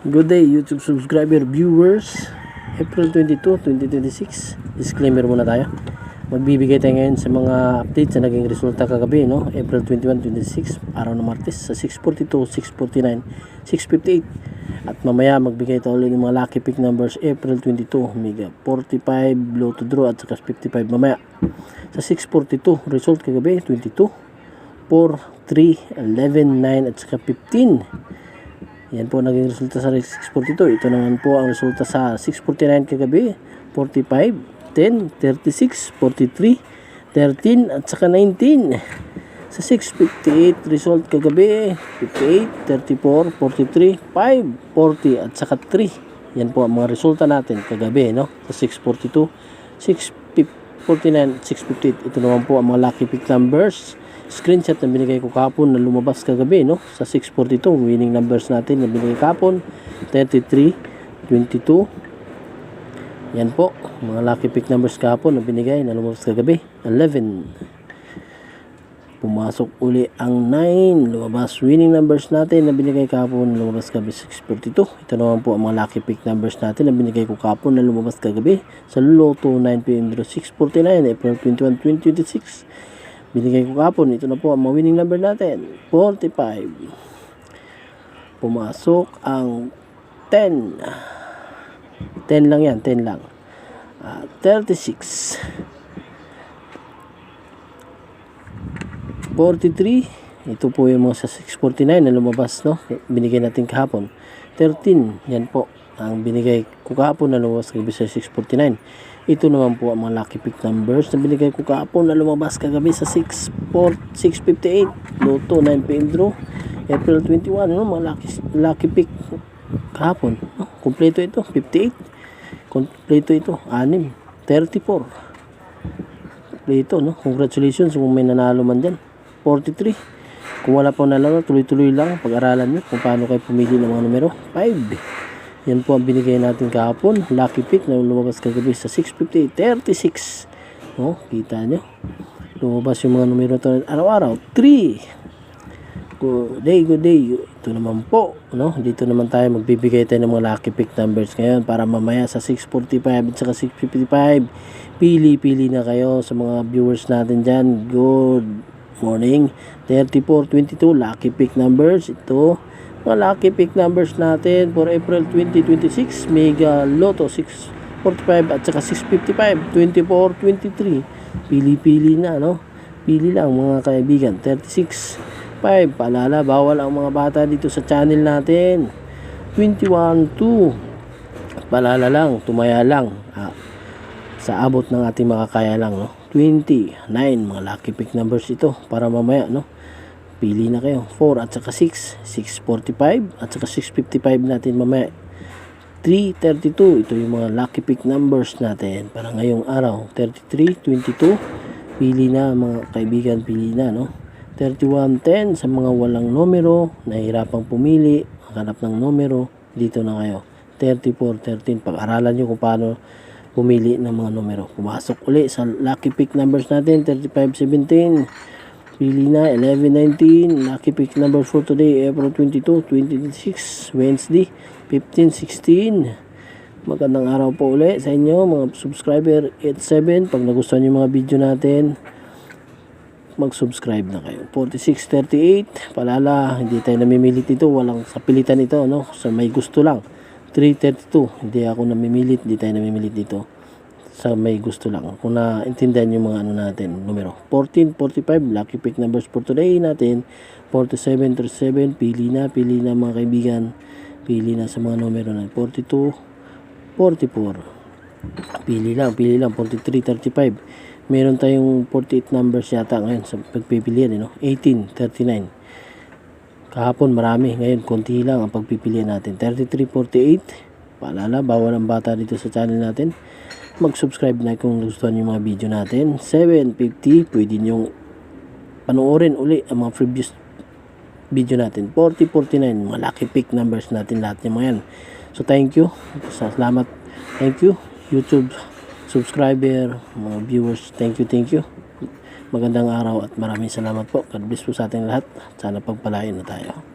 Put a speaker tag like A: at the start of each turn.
A: Good day YouTube subscriber viewers. April 22, 2026. Disclaimer muna tayo. Magbibigay tayo ngayon sa mga updates na naging resulta kagabi, no? April 21, 26, araw ng Martes sa 642, 649, 658. At mamaya magbigay tayo ulit ng mga lucky pick numbers April 22, mega 45, lotto draw at saka 55 mamaya. Sa 642, result kagabi 22, 4, 3, 11, 9 at saka 15. Yan po naging resulta sa 642. Ito naman po ang resulta sa 649 kagabi. 45, 10, 36, 43, 13 at saka 19. Sa 658 result kagabi. 58, 34, 43, 5, 40 at saka 3. Yan po ang mga resulta natin kagabi, no? Sa 642, 649, 658. Ito naman po ang mga lucky pick numbers. Screenshot na binigay ko kahapon na lumabas kagabi, no? Sa 642 winning numbers natin na binigay kahapon 33, 22. Yan po mga lucky pick numbers kahapon na binigay na lumabas kagabi 11. Pumasok uli ang 9, lumabas winning numbers natin na binigay kahapon lumabas kagabi 642. Ito naman po ang mga lucky pick numbers natin na binigay ko kahapon na lumabas kagabi sa Lotto 9pm 649 April 21, 2026. Binigay ko kapon. Ito na po ang winning number natin. 45. Pumasok ang 10. 10 lang yan. 10 lang. 36. 43. Ito po yung mga sa 649 na lumabas, no? Binigay natin kahapon. 13. Yan po ang binigay ko kahapon na lumabas kagabi sa 649. Ito naman po ang mga lucky pick numbers na binigay ko kahapon na lumabas kagabi sa 658 Lotto 9pm draw April 21, no? Mga lucky pick kahapon, no? Kompleto ito 58, kompleto ito 6, 34 kompleto, no? Congratulations kung may nanalo man dyan. 43. Kung wala pa nanalo, tuloy-tuloy lang pag-aralan nyo kung paano kayo pumili ng mga numero. 5. Yan po ang binigay natin kahapon. Lucky pick na lumabas kagabi sa 658, 36. No, kita nyo. Lumabas yung mga numero ito araw-araw. 3. Good day, good day. Ito naman po, no? Dito naman tayo magbibigay tayo ng mga lucky pick numbers ngayon para mamaya sa 645 at saka 655. Pili na kayo sa mga viewers natin dyan. Good morning. 34, 22 lucky pick numbers. Ito mga lucky pick numbers natin for April 2026 mega lotto 645 at saka 655 24, 23. Pili na, no? Pili lang mga kaibigan. 36, 5. Paalala, bawal ang mga bata dito sa channel natin. 21, 2. Paalala lang, tumaya lang, sa abot ng ating makakaya lang, no? 29 mga lucky pick numbers ito para mamaya, no? Pili na kayo. 4 at saka 6. 645 at saka 655 natin mamaya. 332. Ito yung mga lucky pick numbers natin para ngayong araw. 33, 22. Pili na mga kaibigan. Pili na, no? 31, 10. Sa mga walang numero, nahihirapang pumili, maghanap ng numero, dito na kayo. 34, 13. Pag-aralan nyo kung paano pumili ng mga numero. Pumasok uli sa lucky pick numbers natin. 35, 17. Pili na 11-19 lucky pick numbers for today April 22, 2026 Wednesday 15-16. Magandang araw po uli sa inyo mga subscriber 87. Pag nagustuhan yung mga video natin, mag-subscribe na kayo. 46-38. Palala, hindi tayo namimilit ito, walang sapilitan ito, no? So may gusto lang. 332. Hindi ako namimilit, hindi tayo namimilit dito. Sa may gusto lang. Kung naintindihan yung mga ano natin, numero. 14, 45, lucky pick numbers for today natin. 47, 37, pili na mga kaibigan. Pili na sa mga numero na 42, 44. Pili lang, 43, 35. Meron tayong 48 numbers yata ngayon sa pagpipilian, no? 18, 39. Kahapon marami, ngayon konti lang ang pagpipilian natin. 33, 48. Paalala, bawal ang bata dito sa channel natin. Mag-subscribe na kung gustuhan yung mga video natin. 750, pwede nyong panoorin uli ang mga previous video natin. 40, 49, mga lucky pick numbers natin lahat yung mga yan. So thank you, salamat, thank you YouTube subscriber, mga viewers, thank you. Magandang araw at maraming salamat po. God bless po sa ating lahat. Sana pagpalain na tayo.